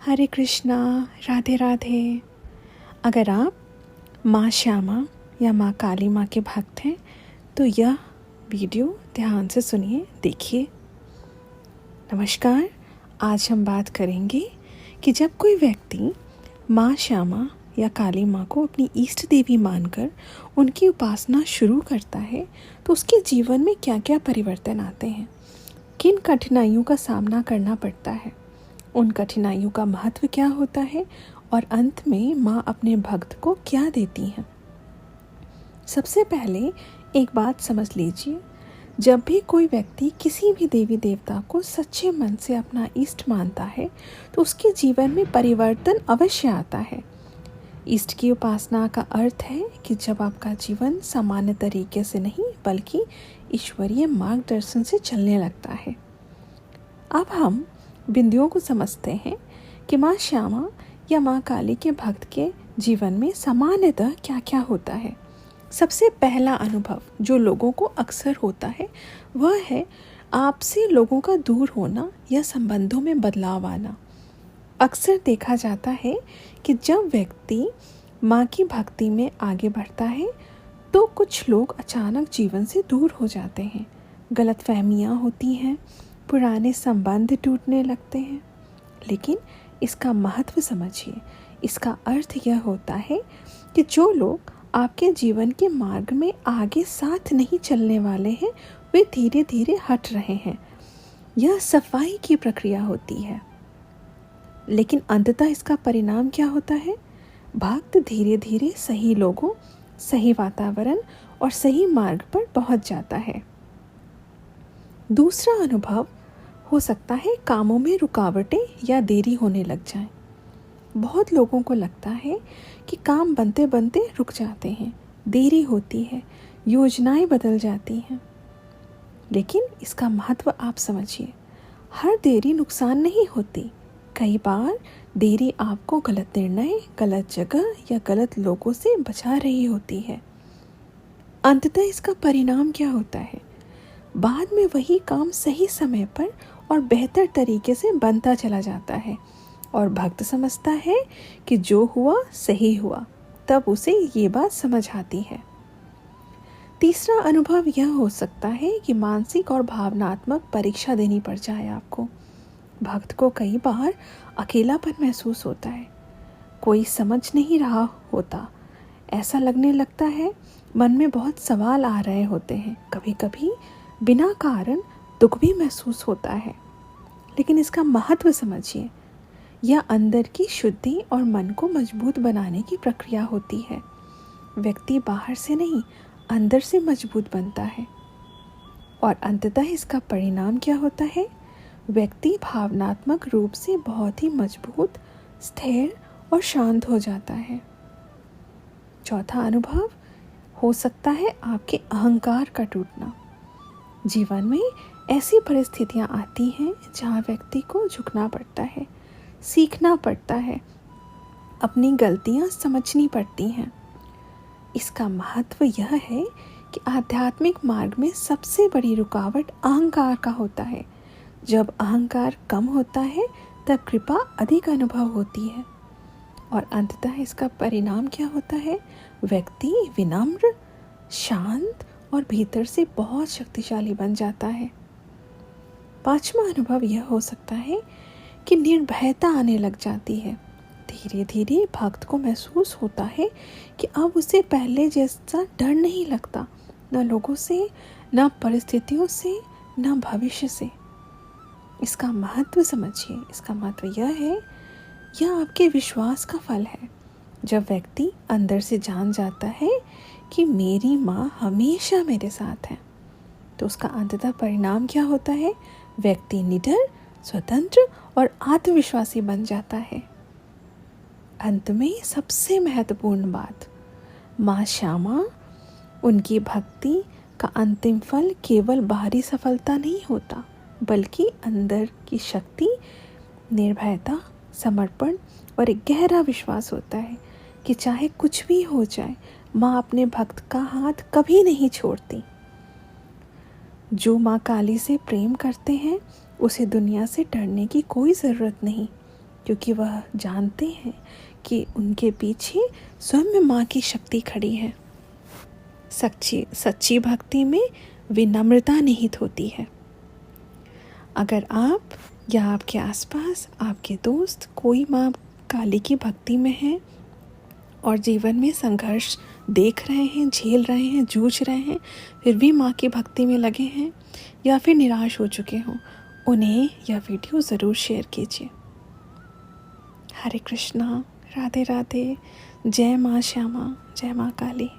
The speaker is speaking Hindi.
हरे कृष्णा, राधे राधे। अगर आप माँ श्यामा या माँ काली माँ के भक्त हैं तो यह वीडियो ध्यान से सुनिए, देखिए। नमस्कार। आज हम बात करेंगे कि जब कोई व्यक्ति माँ श्यामा या काली माँ को अपनी इष्ट देवी मानकर उनकी उपासना शुरू करता है तो उसके जीवन में क्या क्या परिवर्तन आते हैं, किन कठिनाइयों का सामना करना पड़ता है, उन कठिनाइयों का महत्व क्या होता है और अंत में माँ अपने भक्त को क्या देती हैं। सबसे पहले एक बात समझ लीजिए, जब भी कोई व्यक्ति किसी भी देवी देवता को सच्चे मन से अपना इष्ट मानता है तो उसके जीवन में परिवर्तन अवश्य आता है। इष्ट की उपासना का अर्थ है कि जब आपका जीवन सामान्य तरीके से नहीं बल्कि ईश्वरीय मार्गदर्शन से चलने लगता है। अब हम बिंदुओं को समझते हैं कि माँ श्यामा या माँ काली के भक्त के जीवन में सामान्यतः क्या क्या होता है। सबसे पहला अनुभव जो लोगों को अक्सर होता है वह है आपसे लोगों का दूर होना या संबंधों में बदलाव आना। अक्सर देखा जाता है कि जब व्यक्ति माँ की भक्ति में आगे बढ़ता है तो कुछ लोग अचानक जीवन से दूर हो जाते हैं, गलतफहमियाँ होती हैं, पुराने संबंध टूटने लगते हैं। लेकिन इसका महत्व समझिए। इसका अर्थ यह होता है कि जो लोग आपके जीवन के मार्ग में आगे साथ नहीं चलने वाले हैं वे धीरे धीरे हट रहे हैं। यह सफाई की प्रक्रिया होती है, लेकिन अंततः इसका परिणाम क्या होता है? भक्त धीरे धीरे सही लोगों, सही वातावरण और सही मार्ग पर पहुंच जाता है। दूसरा अनुभव हो सकता है कामों में रुकावटें या देरी होने लग जाए। बहुत लोगों को लगता है कि काम बनते बनते रुक जाते हैं, देरी होती है, योजनाएं बदल जाती हैं। लेकिन इसका महत्व आप समझिए। हर देरी नुकसान नहीं होती। कई बार देरी आपको गलत निर्णय, गलत जगह या गलत लोगों से बचा रही होती है। अंततः इसका परिणाम क्या होता है? बाद में वही काम सही समय पर और बेहतर तरीके से बनता चला जाता है और भक्त समझता है कि जो हुआ सही हुआ। तब उसे ये बात समझ आती है। तीसरा अनुभव यह हो सकता है कि मानसिक और भावनात्मक परीक्षा देनी पड़ जाए आपको। भक्त को कई बार अकेलापन महसूस होता है, कोई समझ नहीं रहा होता, ऐसा लगने लगता है, मन में बहुत सवाल आ रहे होते हैं, कभी कभी बिना कारण दुख भी महसूस होता है। लेकिन इसका महत्व समझिए। यह अंदर की शुद्धि और मन को मजबूत बनाने की प्रक्रिया होती है। व्यक्ति बाहर से नहीं, अंदर से मजबूत बनता है और अंततः इसका परिणाम क्या होता है? व्यक्ति भावनात्मक रूप से बहुत ही मजबूत, स्थिर और शांत हो जाता है। चौथा अनुभव हो सकता है आपके अहंकार का टूटना। जीवन में ऐसी परिस्थितियां आती हैं जहां व्यक्ति को झुकना पड़ता है, सीखना पड़ता है, अपनी गलतियां समझनी पड़ती हैं। इसका महत्व यह है कि आध्यात्मिक मार्ग में सबसे बड़ी रुकावट अहंकार का होता है। जब अहंकार कम होता है तब कृपा अधिक अनुभव होती है और अंततः इसका परिणाम क्या होता है? व्यक्ति विनम्र, शांत और भीतर से बहुत शक्तिशाली बन जाता है। पांचवा अनुभव यह हो सकता है कि निर्भयता आने लग जाती है। धीरे धीरे भक्त को महसूस होता है कि अब उसे पहले जैसा डर नहीं लगता, न लोगों से, न परिस्थितियों से, न भविष्य से। इसका महत्व समझिए। इसका महत्व यह है, यह आपके विश्वास का फल है। जब व्यक्ति अंदर से जान जाता है कि मेरी माँ हमेशा मेरे साथ है तो उसका अंततः परिणाम क्या होता है? व्यक्ति निडर, स्वतंत्र और आत्मविश्वासी बन जाता है। अंत में सबसे महत्वपूर्ण बात, माँ श्यामा, उनकी भक्ति का अंतिम फल केवल बाहरी सफलता नहीं होता बल्कि अंदर की शक्ति, निर्भयता, समर्पण और एक गहरा विश्वास होता है कि चाहे कुछ भी हो जाए माँ अपने भक्त का हाथ कभी नहीं छोड़ती। जो माँ काली से प्रेम करते हैं उसे दुनिया से डरने की कोई ज़रूरत नहीं। क्योंकि वह जानते हैं कि उनके पीछे स्वयं माँ की शक्ति खड़ी है। सच्ची भक्ति में विनम्रता निहित होती है। अगर आप या आपके आसपास आपके दोस्त कोई माँ काली की भक्ति में है और जीवन में संघर्ष देख रहे हैं, झेल रहे हैं, जूझ रहे हैं, फिर भी माँ की भक्ति में लगे हैं या फिर निराश हो चुके हों, उन्हें यह वीडियो ज़रूर शेयर कीजिए। हरे कृष्णा, राधे राधे, जय माँ श्यामा, जय माँ काली।